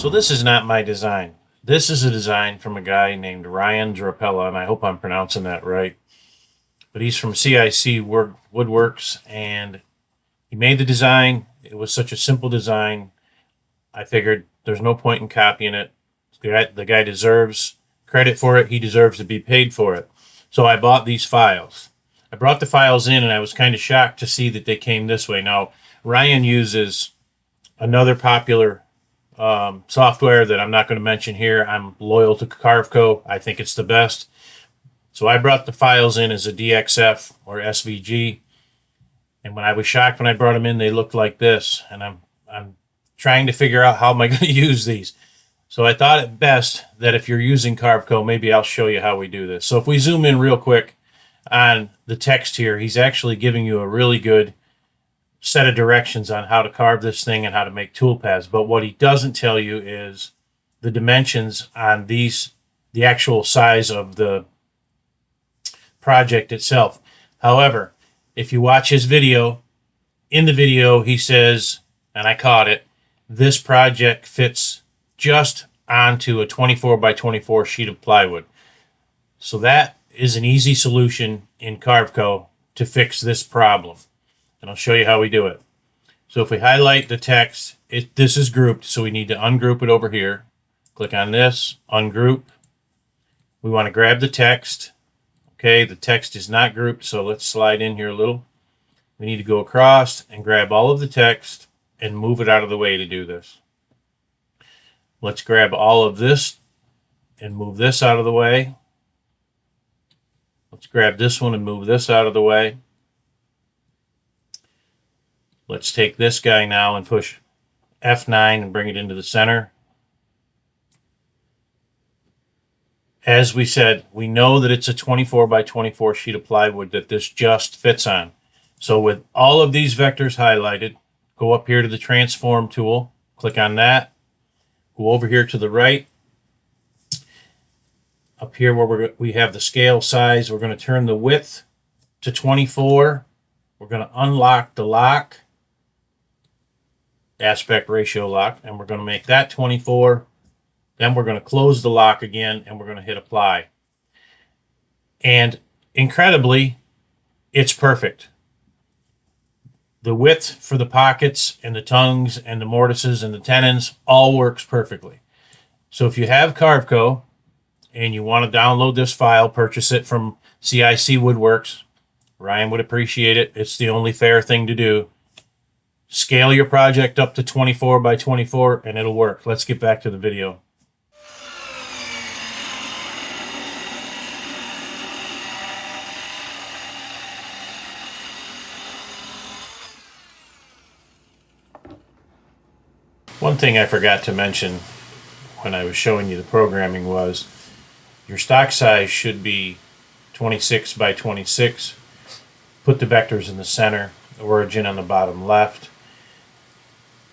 So this is not my design. This is a design from a guy named Ryan Drapella, and I hope I'm pronouncing that right. But he's from CIC Woodworks, and he made the design. It was such a simple design. I figured there's no point in copying it. The guy deserves credit for it. He deserves to be paid for it. So I bought these files. I brought the files in, and I was kind of shocked to see that they came this way. Now, Ryan uses another popular software that I'm not going to mention here. I'm loyal to Carveco. I think it's the best. So I brought the files in as a DXF or SVG. And when I was shocked when I brought them in, they looked like this. And I'm trying to figure out how am I going to use these. So I thought it best that if you're using Carveco, maybe I'll show you how we do this. So if we zoom in real quick on the text here, he's actually giving you a really good set of directions on how to carve this thing and how to make tool paths. But what he doesn't tell you is the dimensions on these, the actual size of the project itself. However, if you watch his video, in the video he says, and I caught it, this project fits just onto a 24 by 24 sheet of plywood. So that is an easy solution in Carveco to fix this problem. And I'll show you how we do it. So if we highlight the text, this is grouped, so we need to ungroup it over here. Click on this, ungroup. We want to grab the text. Okay, the text is not grouped, so let's slide in here a little. We need to go across and grab all of the text and move it out of the way to do this. Let's grab all of this and move this out of the way. Let's grab this one and move this out of the way. Let's take this guy now and push F9 and bring it into the center. As we said, we know that it's a 24 by 24 sheet of plywood that this just fits on. So with all of these vectors highlighted, go up here to the transform tool, click on that, go over here to the right. Up here where we have the scale size, we're going to turn the width to 24. We're going to unlock the lock, aspect ratio lock, and we're going to make that 24. Then we're going to close the lock again, and we're going to hit apply. And incredibly, it's perfect. The width for the pockets and the tongues and the mortises and the tenons all works perfectly. So if you have Carveco and you want to download this file, purchase it from CIC Woodworks, Ryan would appreciate it. It's the only fair thing to do. Scale your project up to 24 by 24 and it'll work. Let's get back to the video. One thing I forgot to mention when I was showing you the programming was your stock size should be 26 by 26. Put the vectors in the center, origin on the bottom left.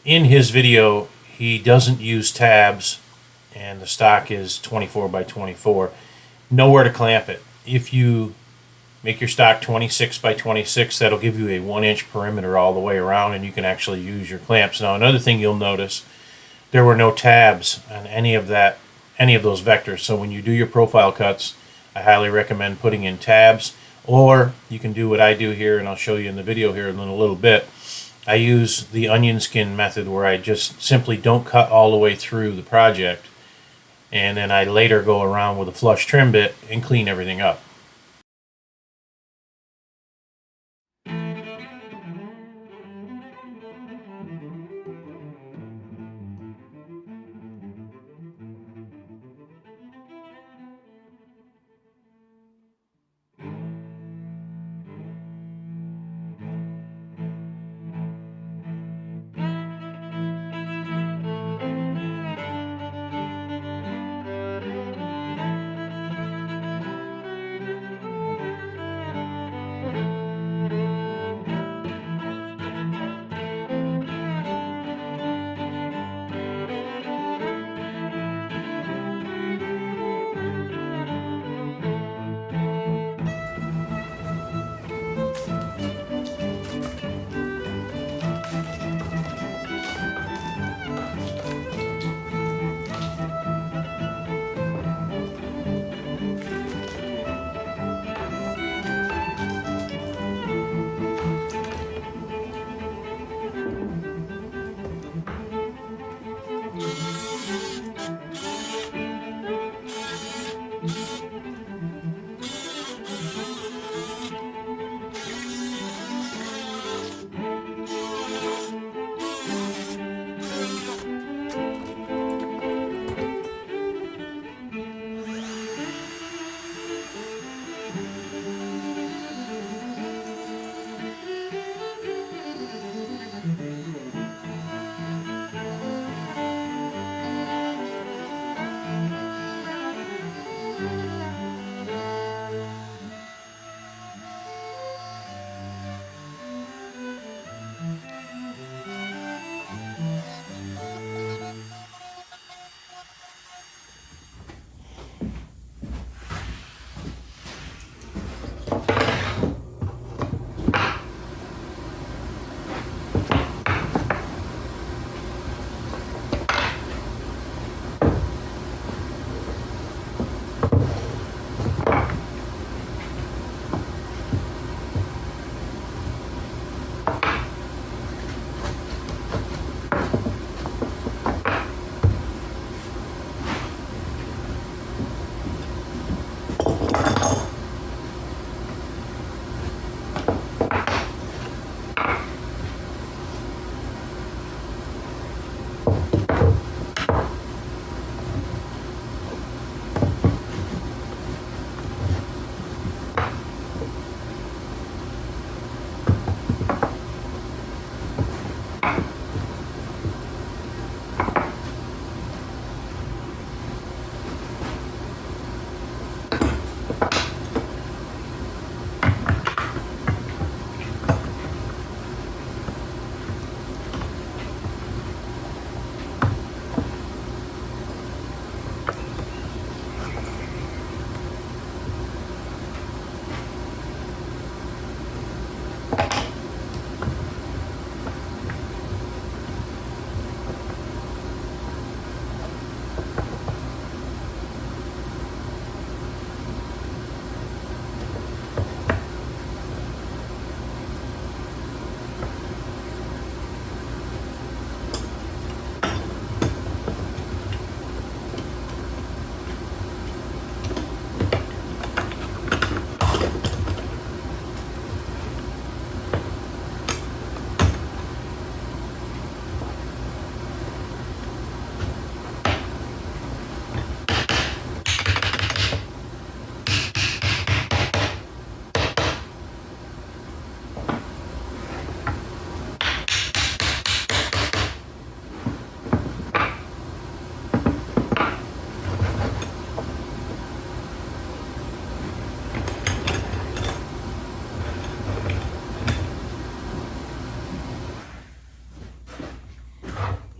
In his video, he doesn't use tabs, and the stock is 24 by 24. Nowhere to clamp it. If you make your stock 26 by 26, that'll give you a 1-inch perimeter all the way around, and you can actually use your clamps. Now, another thing you'll notice, there were no tabs on any of those vectors. So when you do your profile cuts, I highly recommend putting in tabs, or you can do what I do here, and I'll show you in the video here in a little bit. I use the onion skin method where I just simply don't cut all the way through the project, and then I later go around with a flush trim bit and clean everything up.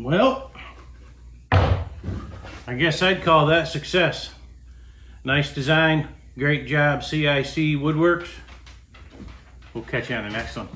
Well, I guess I'd call that success. Nice design, great job, CIC Woodworks. We'll catch you on the next one.